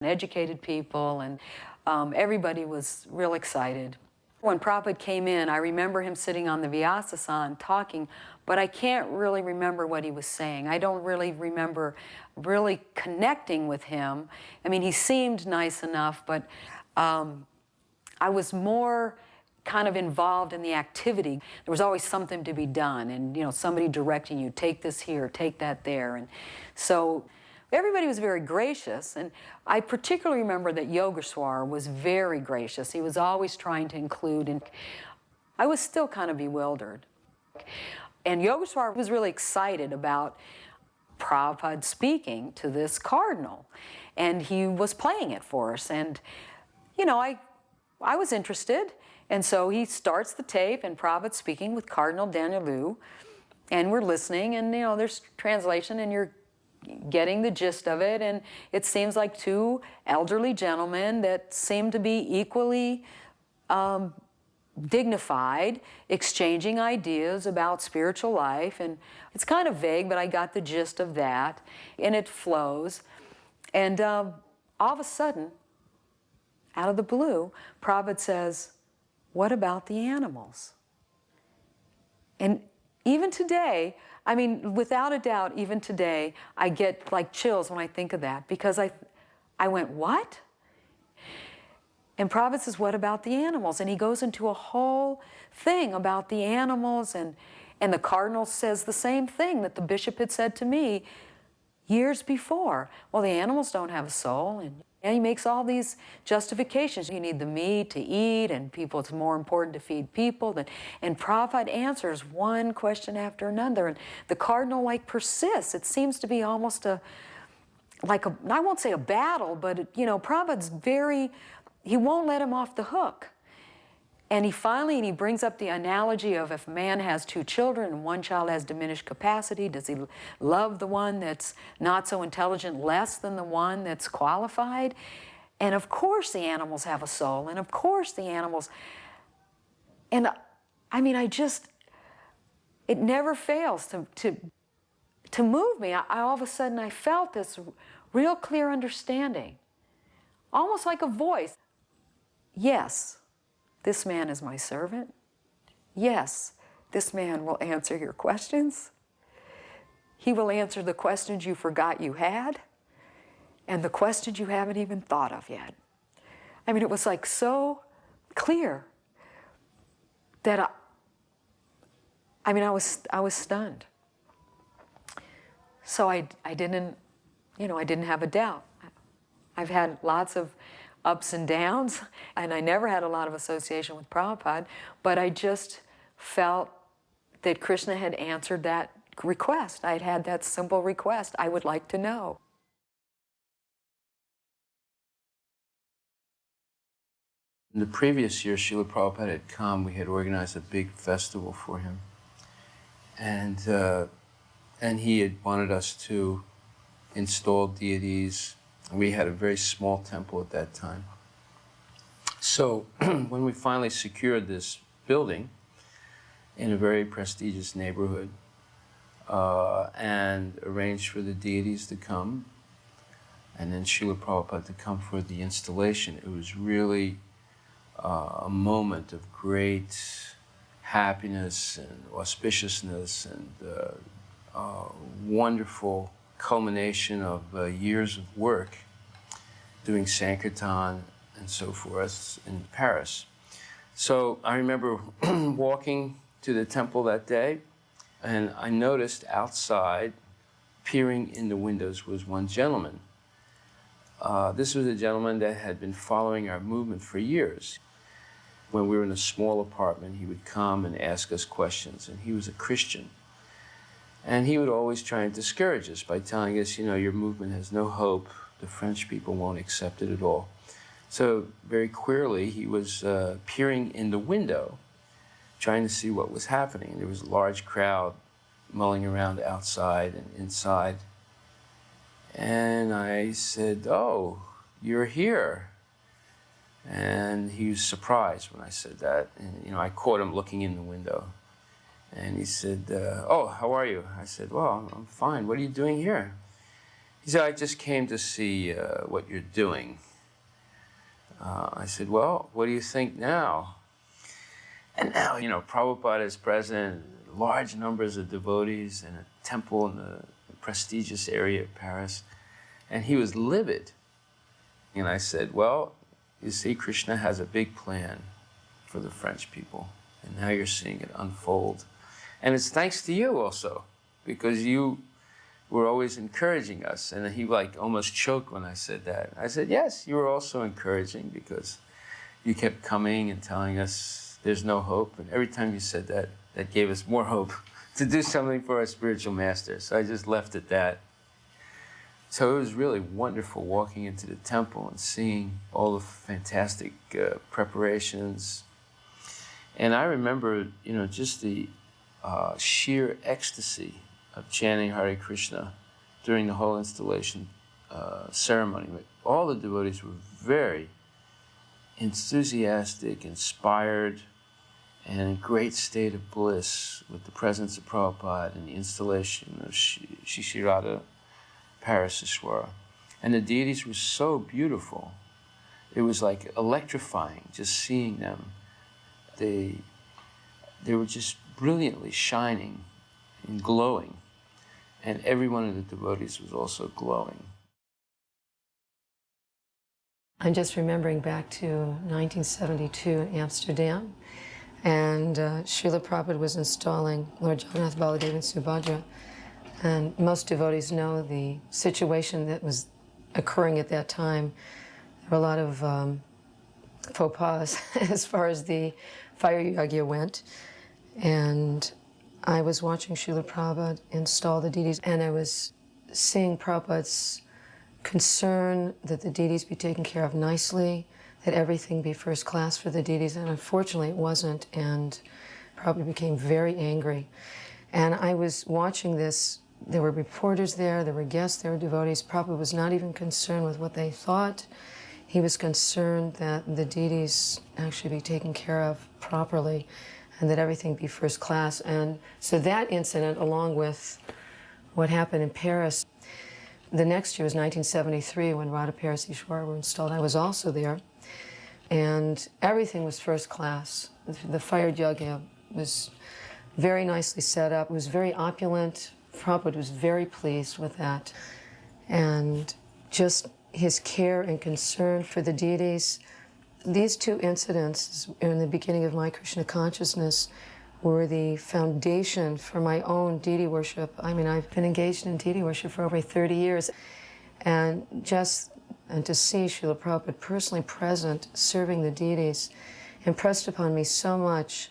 educated people, and everybody was real excited. When Prabhupada came in, I remember him sitting on the Vyasasana talking, but I can't really remember what he was saying. I don't really remember really connecting with him. I mean, he seemed nice enough, but I was more kind of involved in the activity. There was always something to be done, and somebody directing you, take this here, take that there. And so everybody was very gracious, and I particularly remember that Yogeshwar was very gracious. He was always trying to include, and I was still kind of bewildered. And Yogeshwar was really excited about Prabhupada speaking to this cardinal, and he was playing it for us. And I was interested, and so he starts the tape, and Prabhupada's speaking with Cardinal Danielou, and we're listening, and there's translation, and you're getting the gist of it, and it seems like two elderly gentlemen that seem to be equally dignified, exchanging ideas about spiritual life. And it's kind of vague, but I got the gist of that, and it flows. And all of a sudden, out of the blue, Prabhupada says, "What about the animals?" And even today, I mean, without a doubt, even today, I get like chills when I think of that, because I went, what? And Prabhupada says, what about the animals? And he goes into a whole thing about the animals, and the cardinal says the same thing that the bishop had said to me years before. Well, the animals don't have a soul, and he makes all these justifications. You need the meat to eat, and people, it's more important to feed people. And Prabhupada answers one question after another, and the cardinal persists. It seems to be almost I won't say a battle, but Prabhupada's he won't let him off the hook. And he brings up the analogy of, if a man has two children and one child has diminished capacity, does he love the one that's not so intelligent less than the one that's qualified? And of course the animals have a soul, and of course the animals, and I mean, it never fails to move me. All of a sudden I felt this real clear understanding, almost like a voice. Yes. This man is my servant. Yes, this man will answer your questions. He will answer the questions you forgot you had, and the questions you haven't even thought of yet. I mean, it was so clear that I was stunned. So I didn't have a doubt. I've had lots of ups and downs, and I never had a lot of association with Prabhupada, but I just felt that Krishna had answered that request. I'd had that simple request. I would like to know. In the previous year, Srila Prabhupada had come. We had organized a big festival for him, and he had wanted us to install deities. We had a very small temple at that time. So when we finally secured this building in a very prestigious neighborhood and arranged for the deities to come, and then Srila Prabhupada to come for the installation, it was really a moment of great happiness and auspiciousness, and wonderful culmination of years of work doing Sankirtan and so forth in Paris. So I remember walking to the temple that day, and I noticed outside, peering in the windows, was one gentleman. This was a gentleman that had been following our movement for years. When we were in a small apartment, he would come and ask us questions, and he was a Christian. And he would always try and discourage us by telling us, your movement has no hope. The French people won't accept it at all. So very clearly, he was peering in the window, trying to see what was happening. There was a large crowd mulling around outside and inside. And I said, "Oh, you're here." And he was surprised when I said that. And, I caught him looking in the window. And he said, "Oh, how are you?" I said, "Well, I'm fine. What are you doing here?" He said, I just came to see what you're doing. I said, well, what do you think now? And now, you know, Prabhupada is present, large numbers of devotees in a temple in the prestigious area of Paris, and he was livid. And I said, well, you see, Krishna has a big plan for the French people, and now you're seeing it unfold. And it's thanks to you also, because you were always encouraging us. And he almost choked when I said that. I said, yes, you were also encouraging, because you kept coming and telling us there's no hope. And every time you said that, that gave us more hope to do something for our spiritual master. So I just left it that. So it was really wonderful walking into the temple and seeing all the fantastic preparations. And I remember, you know, just the sheer ecstasy of chanting Hare Krishna during the whole installation ceremony. All the devotees were very enthusiastic, inspired, and in a great state of bliss with the presence of Prabhupada and the installation of Srila Paraseshwara. And the deities were so beautiful. It was like electrifying just seeing them. They were just brilliantly shining and glowing. And every one of the devotees was also glowing. I'm just remembering back to 1972 in Amsterdam, and Srila Prabhupada was installing Lord Jagannath, Baladev, and Subhadra. And most devotees know the situation that was occurring at that time. There were a lot of faux pas as far as the fire yagya went. And I was watching Srila Prabhupada install the deities, and I was seeing Prabhupada's concern that the deities be taken care of nicely, that everything be first class for the deities, and unfortunately it wasn't, and Prabhupada became very angry. And I was watching this. There were reporters there were guests, there were devotees. Prabhupada was not even concerned with what they thought. He was concerned that the deities actually be taken care of properly and that everything be first class. And so that incident, along with what happened in Paris, the next year was 1973 when Radha Paraseshwara were installed. I was also there. And everything was first class. The fire yagya was very nicely set up. It was very opulent. Prabhupada was very pleased with that. And just his care and concern for the deities. These two incidents in the beginning of my Krishna consciousness were the foundation for my own deity worship. I mean, I've been engaged in deity worship for over 30 years. And to see Srila Prabhupada personally present, serving the deities, impressed upon me so much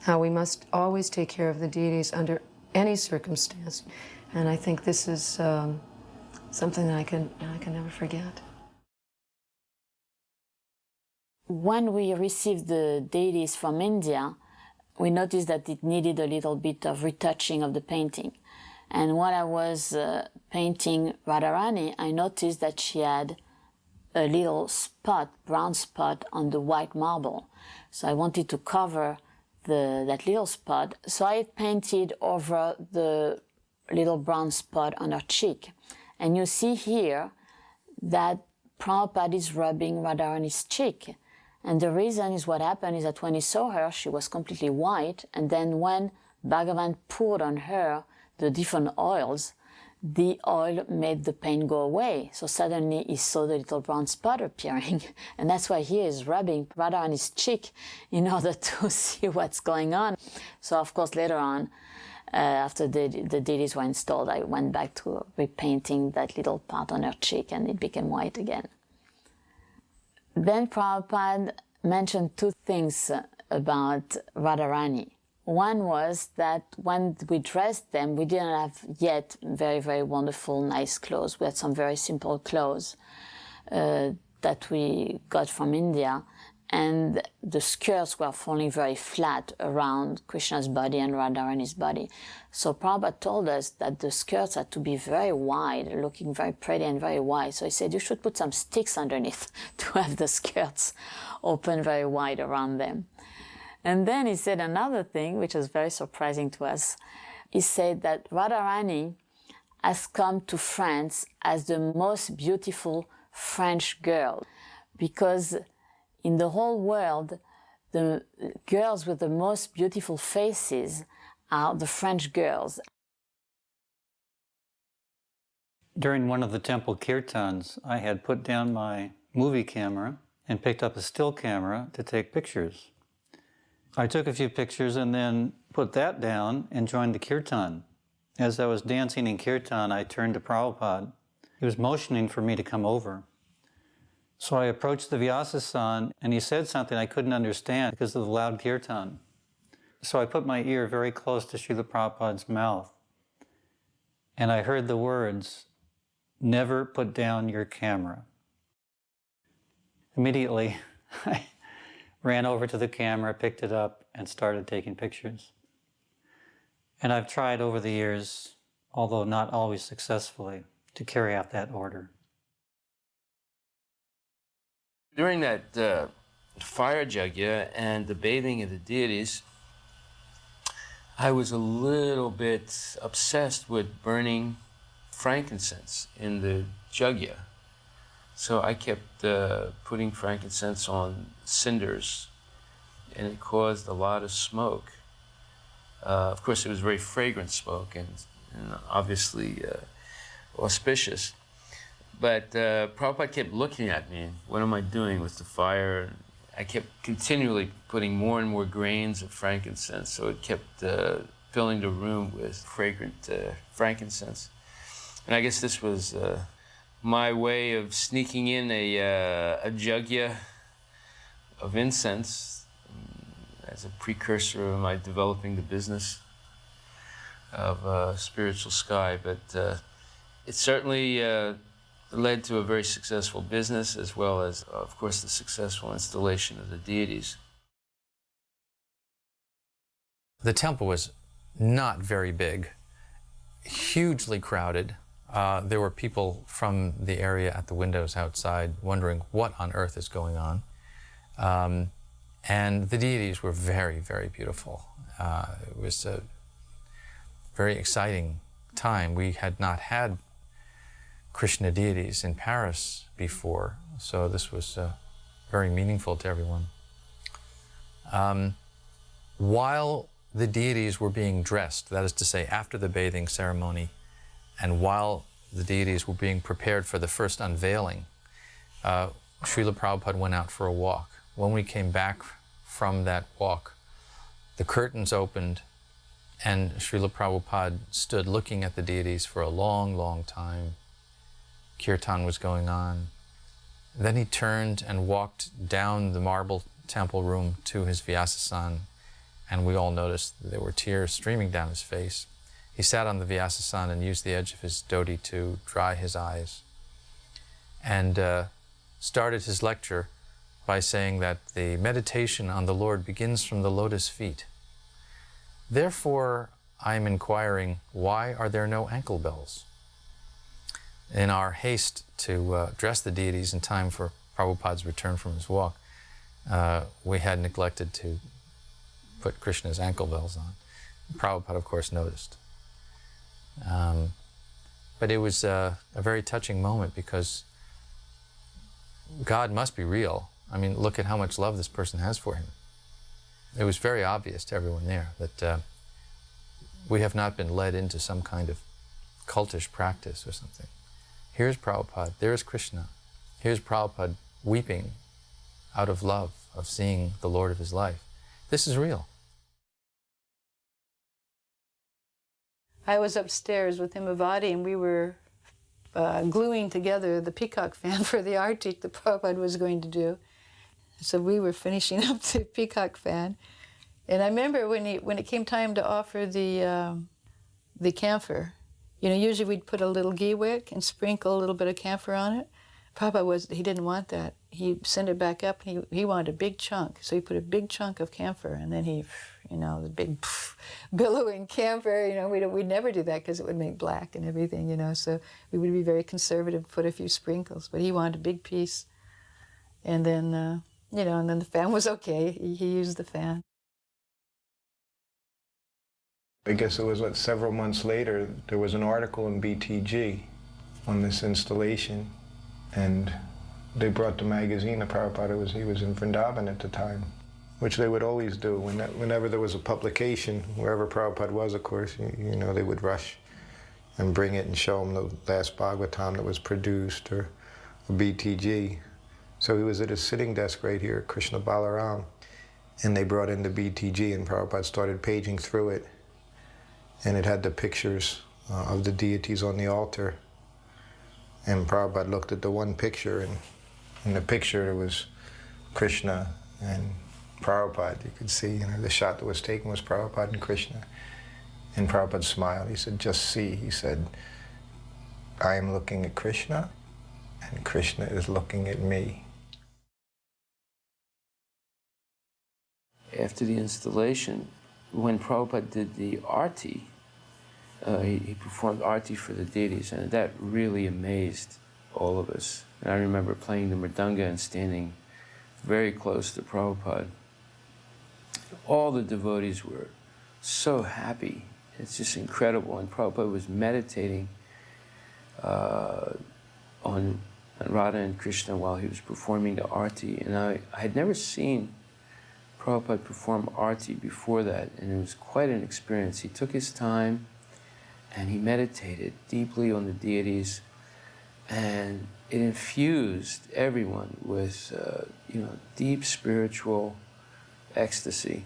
how we must always take care of the deities under any circumstance. And I think this is something that I can never forget. When we received the deities from India, we noticed that it needed a little bit of retouching of the painting. And while I was painting Radharani, I noticed that she had a little spot, brown spot on the white marble. So I wanted to cover that little spot. So I painted over the little brown spot on her cheek. And you see here that Prabhupada is rubbing Radharani's cheek. And the reason is what happened is that when he saw her, she was completely white. And then when Bhagavan poured on her the different oils, the oil made the pain go away. So suddenly he saw the little brown spot appearing. And that's why he is rubbing Radharani's cheek in order to see what's going on. So of course later on, after the deities were installed, I went back to repainting that little part on her cheek and it became white again. Then Prabhupada mentioned two things about Radharani. One was that when we dressed them, we didn't have yet very, very wonderful, nice clothes. We had some very simple clothes that we got from India. And the skirts were falling very flat around Krishna's body and Radharani's body. So Prabhupada told us that the skirts had to be very wide, looking very pretty and very wide. So he said, you should put some sticks underneath to have the skirts open very wide around them. And then he said another thing, which was very surprising to us. He said that Radharani has come to France as the most beautiful French girl, because in the whole world, the girls with the most beautiful faces are the French girls. During one of the temple kirtans, I had put down my movie camera and picked up a still camera to take pictures. I took a few pictures and then put that down and joined the kirtan. As I was dancing in kirtan, I turned to Prabhupada. He was motioning for me to come over. So I approached the Vyasa-san, and he said something I couldn't understand because of the loud kirtan. So I put my ear very close to Srila Prabhupada's mouth, and I heard the words, "Never put down your camera." Immediately, I ran over to the camera, picked it up, and started taking pictures. And I've tried over the years, although not always successfully, to carry out that order. During that fire yajna and the bathing of the deities, I was a little bit obsessed with burning frankincense in the yajna. So I kept putting frankincense on cinders, and it caused a lot of smoke. Of course, it was very fragrant smoke and obviously auspicious. But Prabhupada kept looking at me. What am I doing with the fire? I kept continually putting more and more grains of frankincense, so it kept filling the room with fragrant frankincense. And I guess this was my way of sneaking in a yajna of incense as a precursor of my developing the business of spiritual sky. But it certainly led to a very successful business, as well as, of course, the successful installation of the deities. The temple was not very big, hugely crowded. There were people from the area at the windows outside wondering what on earth is going on. And the deities were very, very beautiful. It was a very exciting time. We had not had Krishna deities in Paris before, so this was very meaningful to everyone. While the deities were being dressed, that is to say, after the bathing ceremony, and while the deities were being prepared for the first unveiling, Srila Prabhupada went out for a walk. When we came back from that walk, the curtains opened, and Srila Prabhupada stood looking at the deities for a long, long time. Kirtan was going on. Then he turned and walked down the marble temple room to his Vyasa-san, and we all noticed there were tears streaming down his face. He sat on the Vyasa-san and used the edge of his dhoti to dry his eyes, and started his lecture by saying that the meditation on the Lord begins from the lotus feet. Therefore, I am inquiring, why are there no ankle bells? In our haste to dress the deities in time for Prabhupada's return from his walk, we had neglected to put Krishna's ankle bells on. Prabhupada, of course, noticed. But it was a very touching moment, because God must be real. I mean, look at how much love this person has for him. It was very obvious to everyone there that we have not been led into some kind of cultish practice or something. Here's Prabhupada, there's Krishna. Here's Prabhupada weeping out of love of seeing the Lord of his life. This is real. I was upstairs with Himavati, and we were gluing together the peacock fan for the artik that Prabhupada was going to do. So we were finishing up the peacock fan. And I remember when it came time to offer the camphor, you know, usually we'd put a little ghee wick and sprinkle a little bit of camphor on it. Prabhupada he didn't want that. He sent it back up, and he wanted a big chunk. So he put a big chunk of camphor, and then he, you know, the big billowing camphor, you know, we'd never do that because it would make black and everything, you know. So we would be very conservative, put a few sprinkles. But he wanted a big piece. And then, you know, and then the fan was okay. He used the fan. I guess it was several months later, there was an article in BTG on this installation, and they brought the magazine to Prabhupada. He was in Vrindavan at the time, which they would always do. Whenever there was a publication, wherever Prabhupada was, of course, you know, they would rush and bring it and show him the last Bhagavatam that was produced, or a BTG. So he was at his sitting desk right here, Krishna Balaram, and they brought in the BTG, and Prabhupada started paging through it, and it had the pictures of the deities on the altar. And Prabhupada looked at the one picture, and in the picture there was Krishna and Prabhupada. You could see, you know, the shot that was taken was Prabhupada and Krishna. And Prabhupada smiled. He said, "Just see," he said, "I am looking at Krishna, and Krishna is looking at me." After the installation, when Prabhupada did the arti, he performed arti for the deities, and that really amazed all of us. And I remember playing the mridanga and standing very close to Prabhupada. All the devotees were so happy. It's just incredible. And Prabhupada was meditating on Radha and Krishna while he was performing the arti. And I had never seen Prabhupada perform arti before that, and it was quite an experience. He took his time and he meditated deeply on the deities, and it infused everyone with you know, deep spiritual ecstasy.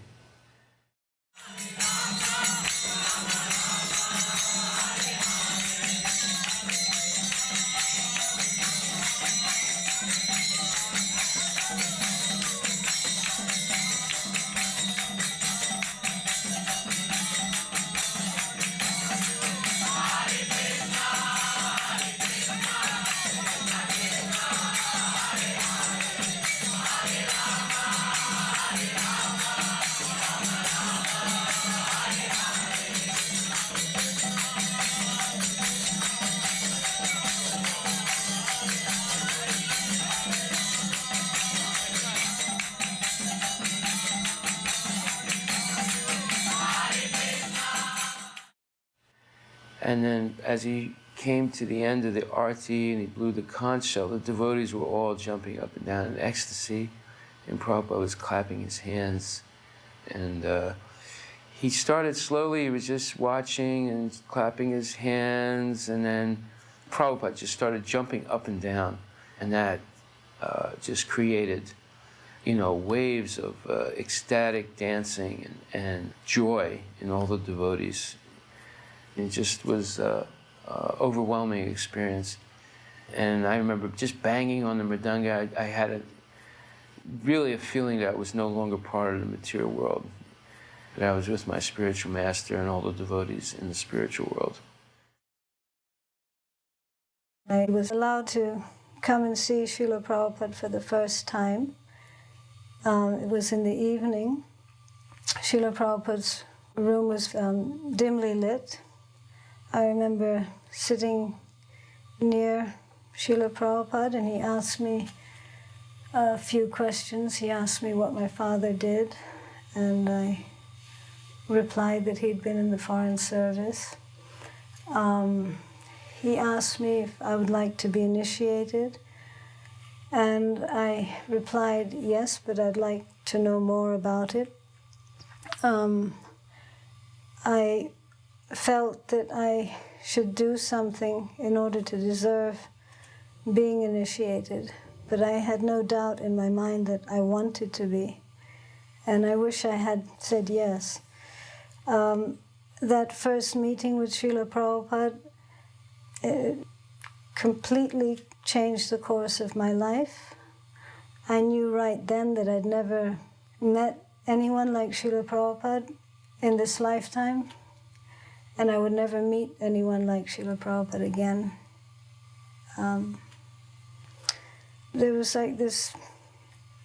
And then as he came to the end of the arti and he blew the conch shell, the devotees were all jumping up and down in ecstasy, and Prabhupada was clapping his hands. And he started slowly, he was just watching and clapping his hands, and then Prabhupada just started jumping up and down, and that just created, you know, waves of ecstatic dancing and joy in all the devotees. It just was an overwhelming experience. And I remember just banging on the mridanga. I had really a feeling that I was no longer part of the material world, that I was with my spiritual master and all the devotees in the spiritual world. I was allowed to come and see Srila Prabhupada for the first time. It was in the evening. Srila Prabhupada's room was dimly lit. I remember sitting near Srila Prabhupada, and he asked me a few questions. He asked me what my father did, and I replied that he'd been in the Foreign Service. He asked me if I would like to be initiated, and I replied yes, but I'd like to know more about it. I felt that I should do something in order to deserve being initiated, but I had no doubt in my mind that I wanted to be, and I wish I had said yes. That first meeting with Srila Prabhupada, it completely changed the course of my life. I knew right then that I'd never met anyone like Srila Prabhupada in this lifetime, and I would never meet anyone like Srila Prabhupada again. There was like this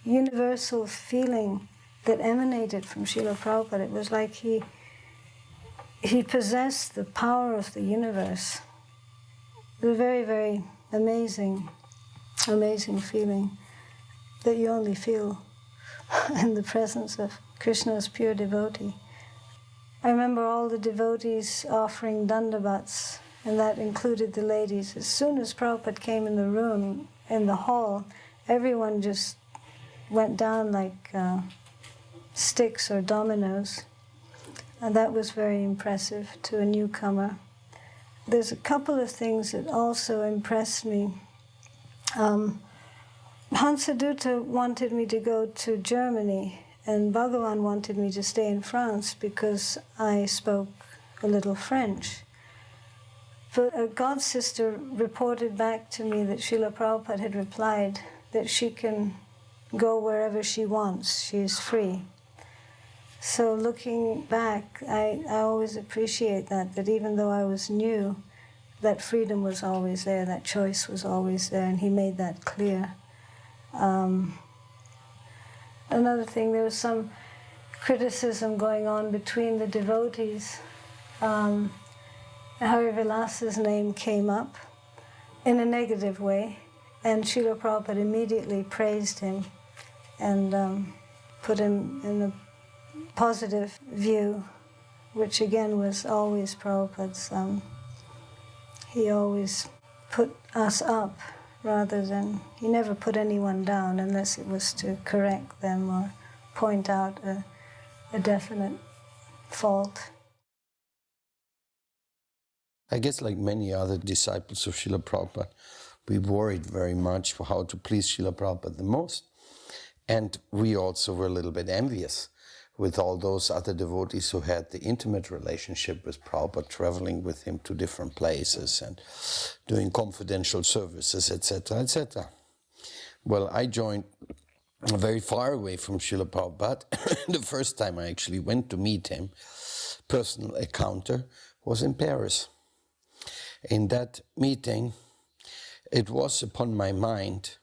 universal feeling that emanated from Srila Prabhupada. It was like he possessed the power of the universe. It was a very, very amazing feeling that you only feel in the presence of Krishna's pure devotee. I remember all the devotees offering dandavats, and that included the ladies. As soon as Prabhupada came in the room, in the hall, everyone just went down like sticks or dominoes. And that was very impressive to a newcomer. There's a couple of things that also impressed me. Hansadutta wanted me to go to Germany, and Bhagavan wanted me to stay in France because I spoke a little French. But a god sister reported back to me that Srila Prabhupada had replied that she can go wherever she wants, she is free. So looking back, I always appreciate that even though I was new, that freedom was always there, that choice was always there, and he made that clear. Another thing, there was some criticism going on between the devotees. Hari Vilas's name came up in a negative way, and Srila Prabhupada immediately praised him and put him in a positive view, which again was always Prabhupada's. He always put us up rather than, he never put anyone down unless it was to correct them or point out a definite fault. I guess like many other disciples of Srila Prabhupada, we worried very much for how to please Srila Prabhupada the most. And we also were a little bit envious with all those other devotees who had the intimate relationship with Prabhupada, traveling with him to different places and doing confidential services, etc., etc. Well, I joined very far away from Srila Prabhupada. The first time I actually went to meet him, personal encounter, was in Paris. In that meeting, it was upon my mind